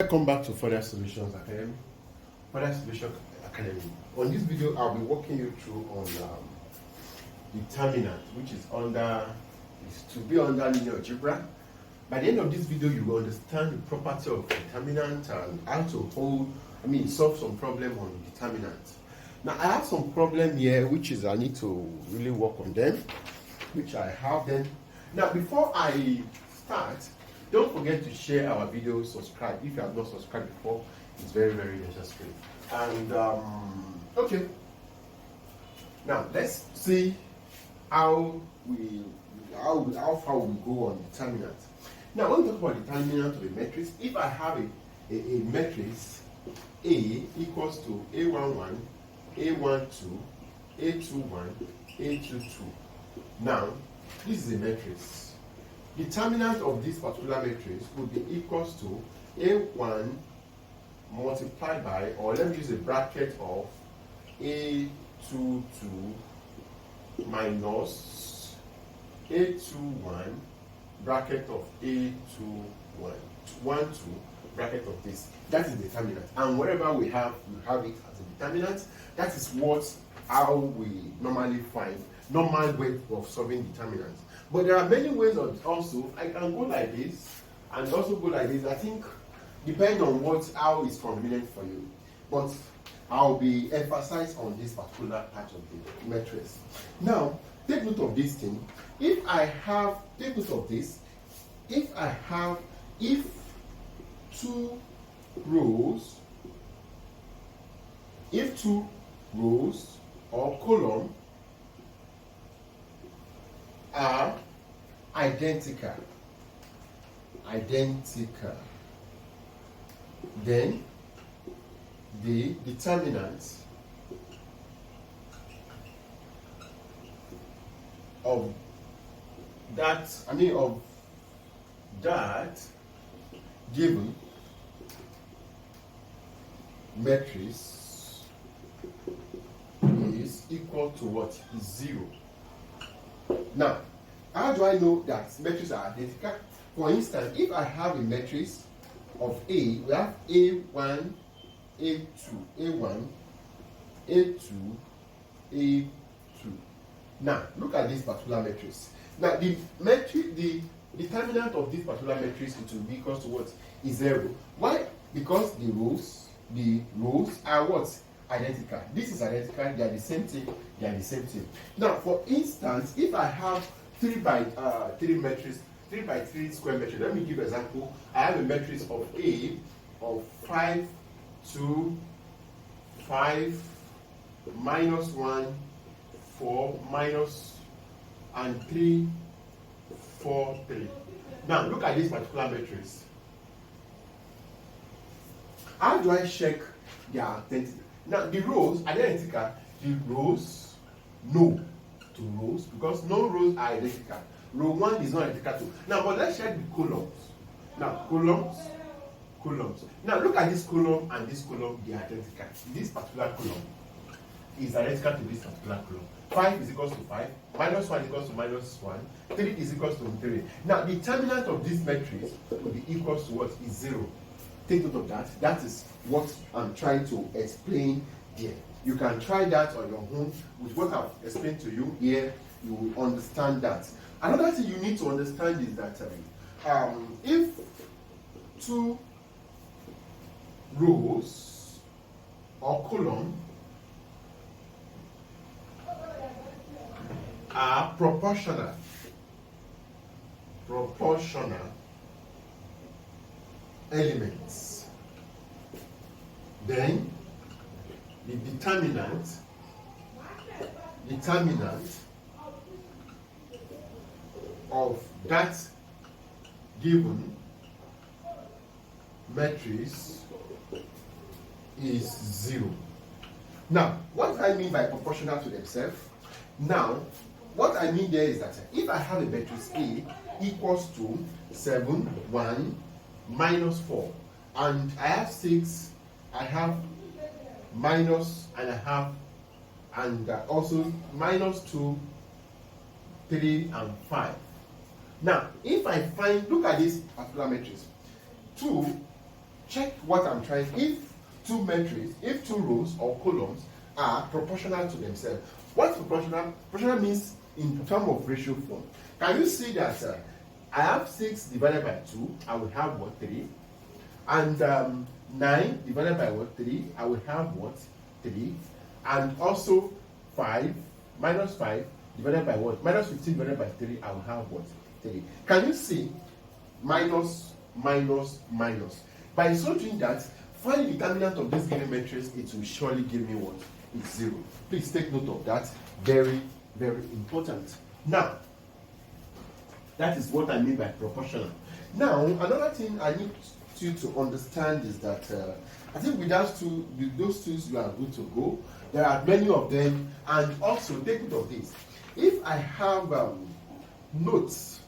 Welcome back to Further Solutions Academy. Further Solution Academy. On this video, I'll be walking you through on determinant, which is to be under linear algebra. By the end of this video, you will understand the property of determinant and how to solve some problem on determinant. Now, I have some problem here, which is I need to really work on them, which I have them. Now, before I start, don't forget to share our videos, subscribe. If you have not subscribed before, it's very, very necessary. And, okay. Now, let's see how far we go on determinant. Now, when we talk about determinant of a matrix, if I have a matrix A equals to A11, A12, A21, A22. Now, this is a matrix. Determinant of this particular matrix would be equals to A1 multiplied by, or let me use a bracket of A22 minus A21 bracket of A21, 1, 2 bracket of this. That is determinant. And whatever we have it as a determinant. That is how we normally find normal way of solving determinants. But there are many ways of also. I can go like this and also go like this. I think depending on how is convenient for you. But I'll be emphasized on this particular part of the matrix. Now, take note of this thing. Take note of this. If two rows or column are identical, then the determinant of that given matrix is equal to what? 0. Now, how do I know that matrices are identical? For instance, if I have a matrix of A, we have A1, A2, A1, A2, A2. Now, look at this particular matrix. Now, the determinant of this particular matrix it will be equal to what? Is 0. Why? Because the rows are what? Identical. This is identical. They are the same thing. Now, for instance, if I have 3 by 3 matrix, 3 by 3 square matrix. Let me give an example. I have a matrix of A of 5, 2, 5, minus 1, 4, minus, and 3, 4, 3. Now, look at this particular matrix. How do I check their identity? Now, the rows are identical. The rows, no to rows, because no rows are identical. Row 1 is not identical to. Now, but let's check the columns. Now, columns. Now, look at this column and this column, they are identical. This particular column is identical to this particular column. 5 is equals to 5, minus 1 is equals to minus 1, 3 is equals to 3. Now, the determinant of this matrix will be equals to what? Is 0. Take note of that. That is what I'm trying to explain here. You can try that on your own. With what I've explained to you here, you will understand that. Another thing you need to understand is that if 2 rows or column are proportional elements, then the determinant of that given matrix is 0. Now, what do I mean by proportional to themselves? Now, what I mean there is that if I have a matrix A equals to 7, 1, minus 4, and I have 6, I have minus, and I have, and also minus 2, 3, and 5. Now, if I find, look at this particular matrix. 2 check what I'm trying. If two matrices, if two rows or columns are proportional to themselves. What's proportional? Proportional means in terms of ratio form. Can you see that I have 6 divided by 2, I will have what? 3. And 9 divided by what? 3, I will have what? 3. And also 5 minus 5 divided by what? Minus 15 divided by 3, I will have what? 3. Can you see? Minus, minus, minus. By so doing that, find the determinant of this given matrix, it will surely give me what? It's 0. Please take note of that. Very, very important. Now, that is what I mean by proportional. Now, another thing I need you to understand is that I think with those tools you are good to go. There are many of them, and also take note of this. If I have notes,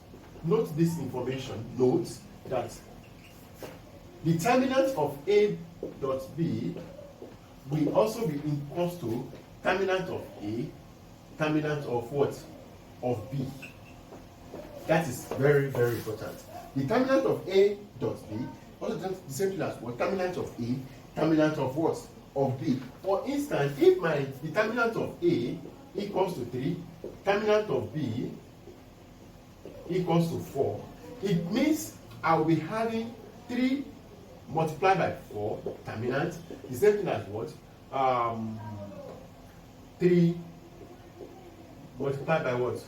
note this information, note that determinant of A dot B will also be equals to determinant of A, determinant of what? Of B. That is very, very important. Determinant of A dot B also the same thing as what? Determinant of A, determinant of what? Of B. For instance, if my determinant of A equals to 3, determinant of B equals to 4, it means I'll be having 3 multiplied by 4 determinant, the same thing as what? 3 multiplied by what?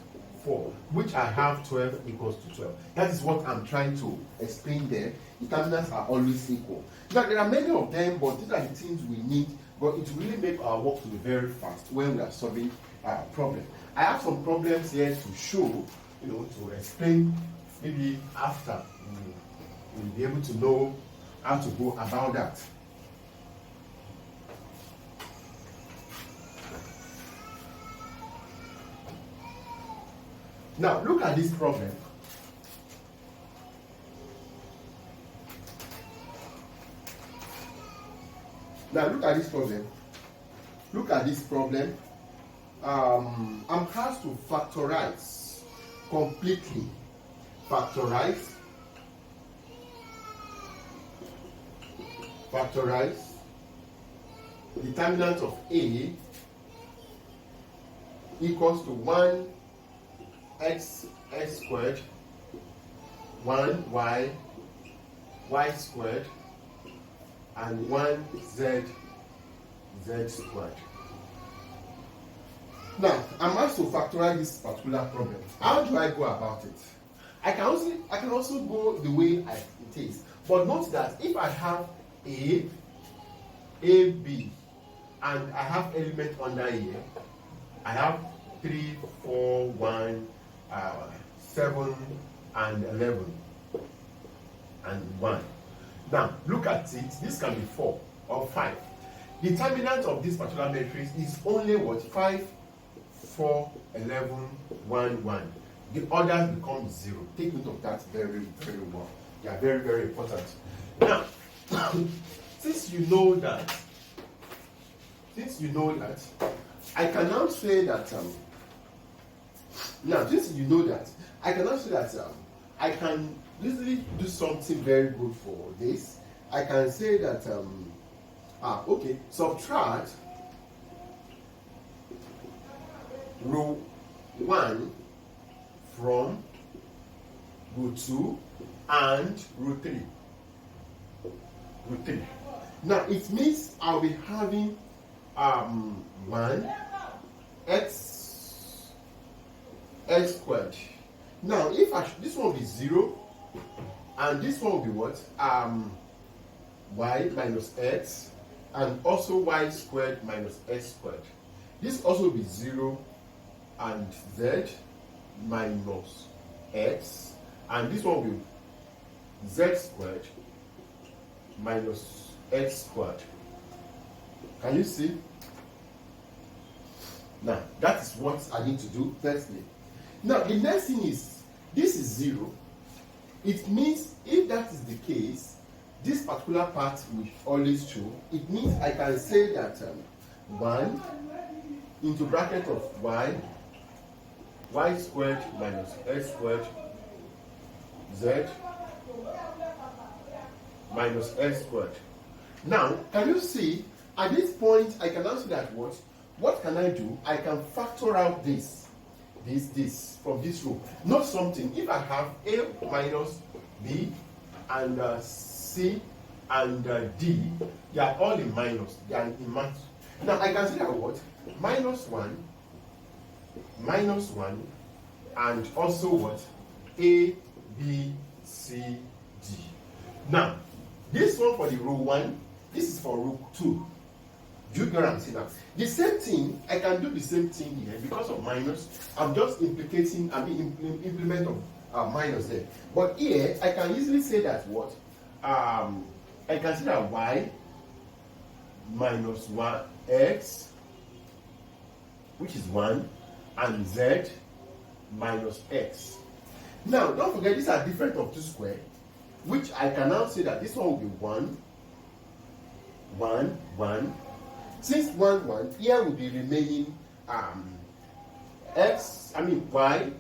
4, which I have 12 equals to 12. That is what I'm trying to explain there. Determinants are always equal. Now, there are many of them, but these are the things we need, but it will really make our work to be very fast when we are solving our problem. I have some problems here to show, to explain. Maybe after we'll be able to know how to go about that. Now, look at this problem. Now, look at this problem. Look at this problem. I'm asked to factorize completely. Factorize determinant of A equals to 1x squared, 1y squared, and 1z squared. Now, I'm asked to factorize this particular problem. How do I go about it? I can also go the way it is. But note that if I have A, B, and I have element under here, I have 3, 4, 1, 7, and 11, and 1. Now, look at it. This can be 4 or 5. Determinant of this particular matrix is only what? 5, 4, 11, 1, 1. The others become 0. Take note of that very, very well. They are very, very important. Now, since you know that, I can now say that. I can easily do something very good for this. I can say that. Okay. Subtract row 1 from row 2 and row 3. Now it means I'll be having 1 x squared. Now if this one will be 0 and this one will be what? Y minus x, and also y squared minus x squared. This also will be 0 and z minus x, and this one will be z squared minus x squared. Can you see? Now, that is what I need to do firstly. Now, the next thing is, this is 0. It means if that is the case, this particular part will always show. It means I can say that 1 into bracket of y squared minus x squared, z minus x squared. Now, can you see, at this point, I can answer that what? What can I do? I can factor out this from this row. Not something. If I have a minus b and c and d, they are all in minus. They are in math. Now, I can say that what? Minus 1, and also what? A, B, C, D. Now, this one for the row 1, this is for row 2. Do you get what I'm saying now? The same thing, I can do the same thing here because of minus. I'm just implicating, implement of minus there. But here, I can easily say that what? I can say that y minus 1x, which is 1, and z minus x. Now, don't forget, these are different of 2 squared, which I can now say that this one will be 1, 1, 1. Since 1, 1, here will be remaining y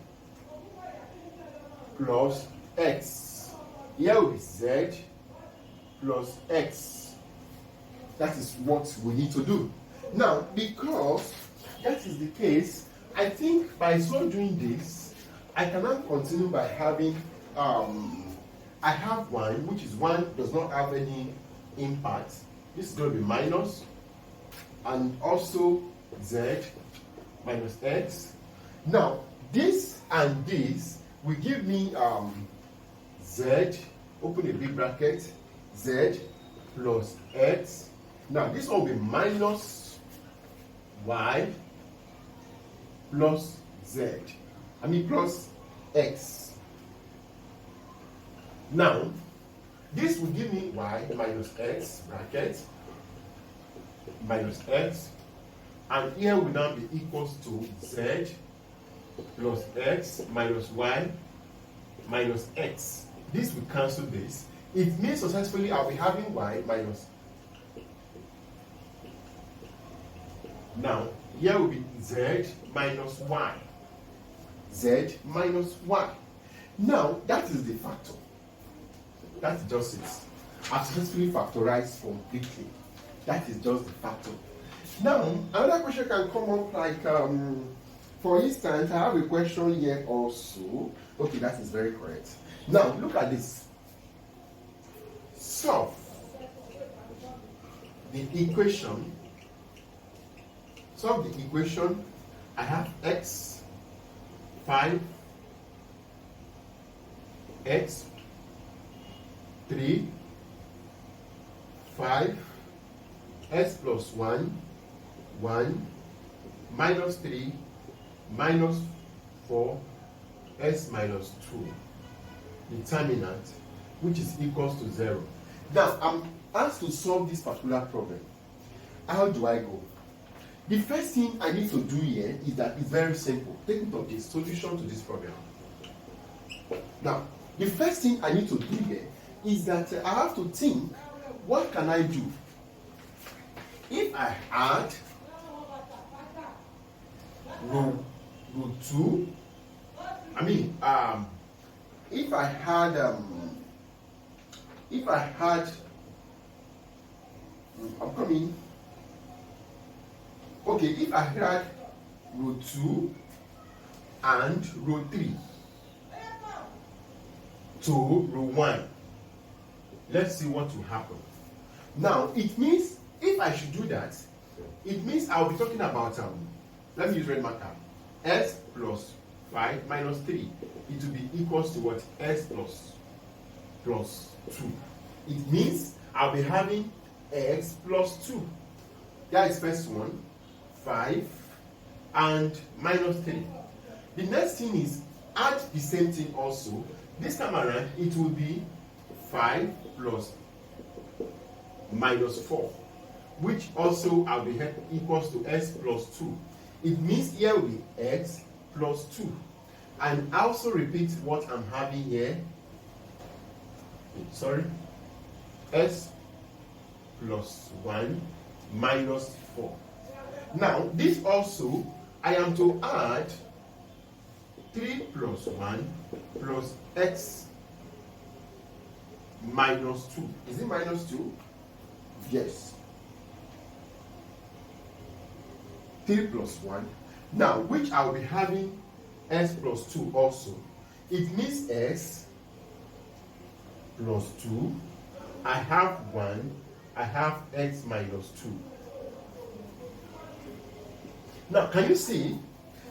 plus x. Here will be z plus x. That is what we need to do. Now, because that is the case, I think by so doing this, I can now continue by having, I have 1, which is 1 does not have any impact. This is going to be minus, and also z minus x. Now, this and this will give me z, open a big bracket, z plus x. Now, this one will be minus y plus z. Plus x. Now, this will give me y minus x, bracket, minus x, and here will now be equals to z plus x minus y minus x. This will cancel this. It means successfully I'll be having y minus. Now, here will be z minus y. Z minus y. Now, that is the factor. That's just it. I've successfully factorized completely. That is just the factor. Now, another question can come up like, for instance, I have a question here also. Okay, that is very correct. Now, look at this. Solve the equation. Solve the equation. I have x, 5, x, 3, 5, s plus 1, 1, minus 3, minus 4, s minus 2, determinant, which is equals to 0. Now, I'm asked to solve this particular problem. How do I go? The first thing I need to do here is that it's very simple. Take note of this solution to this problem. Now, the first thing I need to do here is that I have to think, what can I do? If I add row 2, if I had if I had row 2 and row 3 to row 1, let's see what will happen. Now, it means if I should do that, it means I'll be talking about, let me use red marker, s plus 5 minus 3. It will be equals to what? S plus 2. It means I'll be having x plus 2. That is first one, 5 and minus 3. The next thing is add the same thing also. This time around, it will be 5 plus minus 4, which also I'll be equals to s plus 2. It means here will be x plus 2. And I also repeat what I'm having here. Sorry. S plus 1 minus 4. Now, this also, I am to add 3 plus 1 plus x minus 2. Is it minus 2? Yes. 3 plus 1. Now, which I will be having s plus 2 also. It means s plus 2. I have 1. I have x minus 2. Now, can you see?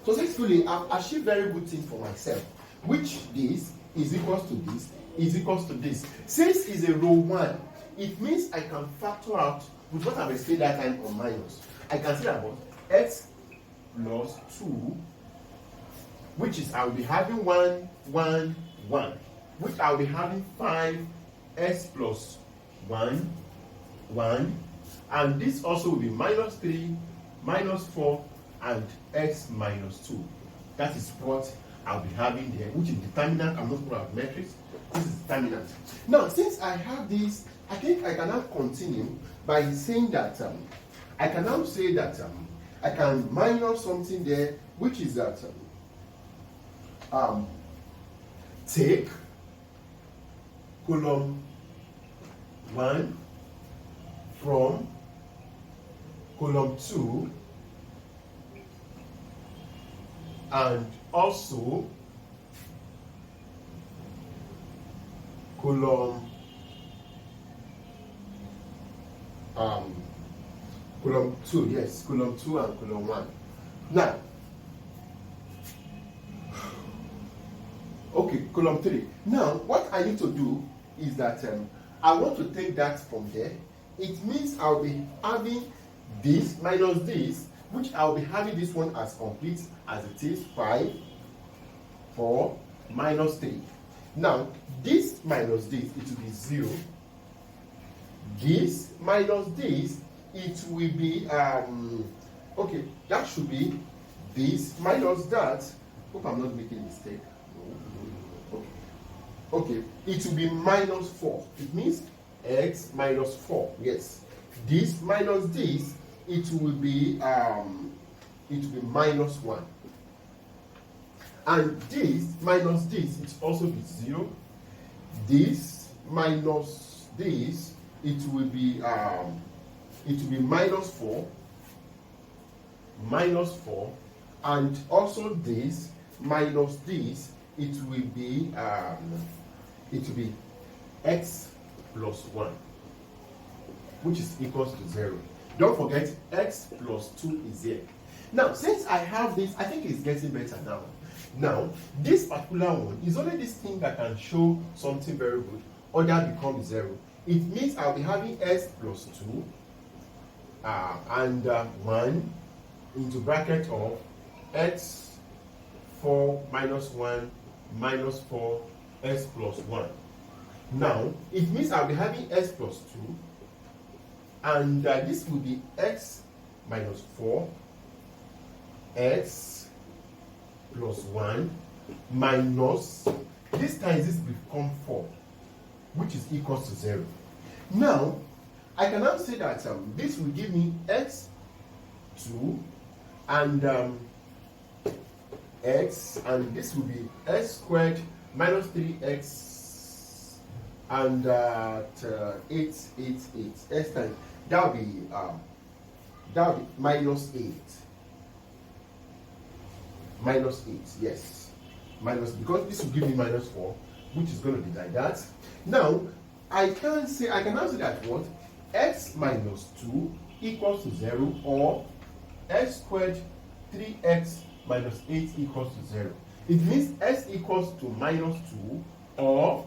So successfully, I've achieved very good things for myself, which this is equals to this is equals to this. Since it's a row 1, it means I can factor out with what I've explained that time on minus. I can say about x plus 2, which is I'll be having 1, 1, 1, which I'll be having 5 s plus 1, 1, and this also will be minus 3, minus 4, and x minus 2. That is what I'll be having there, which is determinant. I'm not going to have matrix. This is determinant. Now, since I have this, I think I can now continue by saying that I can now say that I can minus something there, which is that take column 1 from column 2 and also column 2, yes, column 2 and column 1. Now, okay, column 3. Now, what I need to do is that I want to take that from there. It means I'll be having this minus this, which I'll be having this one as complete as it is 5, 4, minus 3. Now, this minus this, it will be 0. This minus this, it will be, okay, that should be this minus that. Hope I'm not making a mistake. Okay. Okay, it will be minus 4. It means x minus 4. Yes. This minus this, it will be minus 1. And this minus this, it also be 0. This minus this, it will be minus 4, and also this minus this, it will be x plus 1, which is equals to 0. Don't forget x plus 2 is here. Now, since I have this, I think it's getting better now. Now, this particular one is only this thing that can show something very good, or that becomes 0. It means I'll be having s plus 2 and 1 into bracket of x 4 minus 1 minus 4 s plus 1. Now, it means I'll be having s plus 2, and this will be x minus 4, x plus 1 minus, this times this become 4, which is equals to 0. Now, I can now say that this will give me x2 and x, and this will be x squared minus 3x and 8, 8, 8. S times that will be minus 8. Minus 8, yes. Minus, because this will give me minus 4, which is going to be like that. Now, I can now say that what? X minus 2 equals to 0, or x squared 3x minus 8 equals to 0. It means s equals to minus 2, or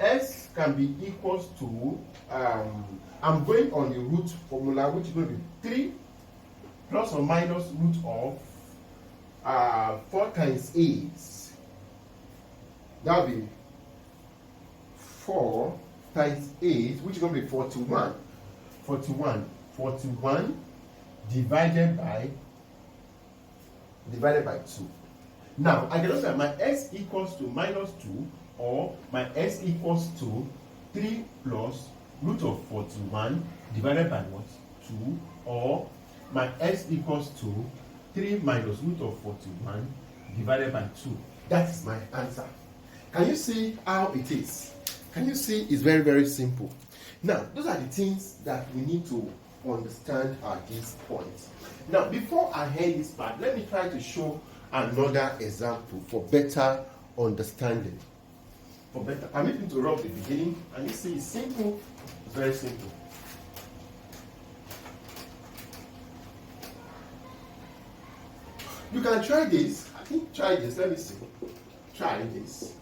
s can be equals to, I'm going on the root formula, which is going to be 3 plus or minus root of 4 times 8. That will be 4 times 8, which is going to be 41. 41 divided by 2. Now, I can also have my s equals to minus 2, or my s equals to 3 plus root of 41 divided by what? 2, or my s equals to 3 minus root of 41 divided by 2. That is my answer. Can you see how it is? Can you see? It's very, very simple. Now, those are the things that we need to understand at this point. Now, before I end this part, let me try to show another example for better understanding. I'm going to rub the beginning, and you see it's simple, it's very simple. You can try this. I think try this. Let me see. Try this.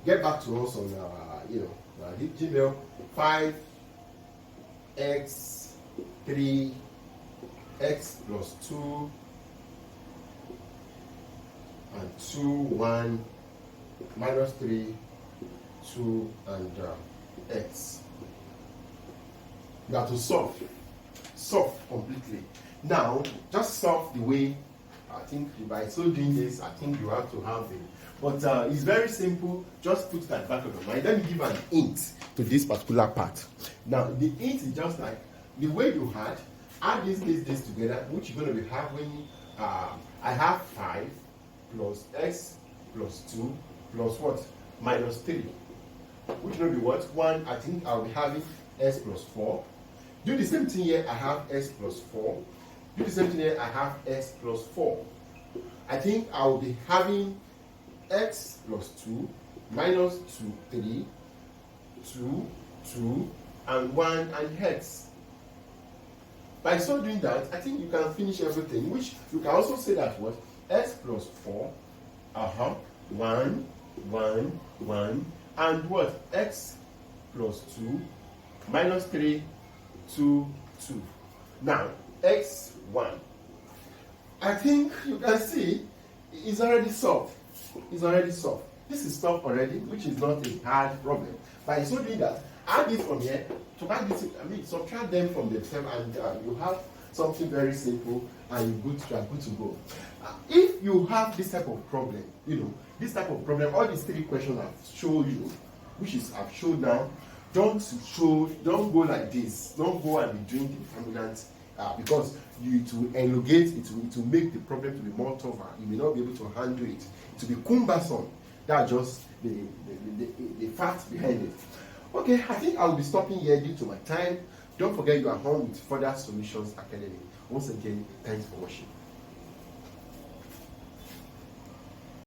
Get back to us on Gmail 5x3 x plus 2 and 2 1 minus 3 2 and x. You have to solve completely. Now just solve the way I think by so doing this, I think you have to have it. But it's very simple. Just put that back of your mind. Let me give an hint to this particular part. Now the hint is just like the way you had add this together, which you're going to be having. I have 5 plus x plus 2 plus what? Minus 3. Which will be what? 1. I think I'll be having s plus 4. Do the same thing here. I have s plus 4. Do the same thing here. I have s plus 4. I think I'll be having x plus 2 minus 2 3 2 2 and 1 and x. By so doing that, I think you can finish everything, which you can also say that what? S plus 4, 1, 1, 1, and what? X plus 2, minus 3, 2, 2. Now, x1. I think you can see it's already solved. It's already solved. This is solved already, which is not a hard problem. By so doing that, add this from here, to add this, subtract them from themselves, and you have something very simple, and you are good to go. If you have this type of problem, all these 3 questions I've showed you, I've showed now, don't go like this. Don't go and be doing determinant because it will elongate, it will make the problem to be more tougher. You may not be able to handle it. It will be cumbersome. That's just the fact behind it. Okay, I think I'll be stopping here due to my time. Don't forget you are home with Further Solutions Academy. Once again, thanks for watching.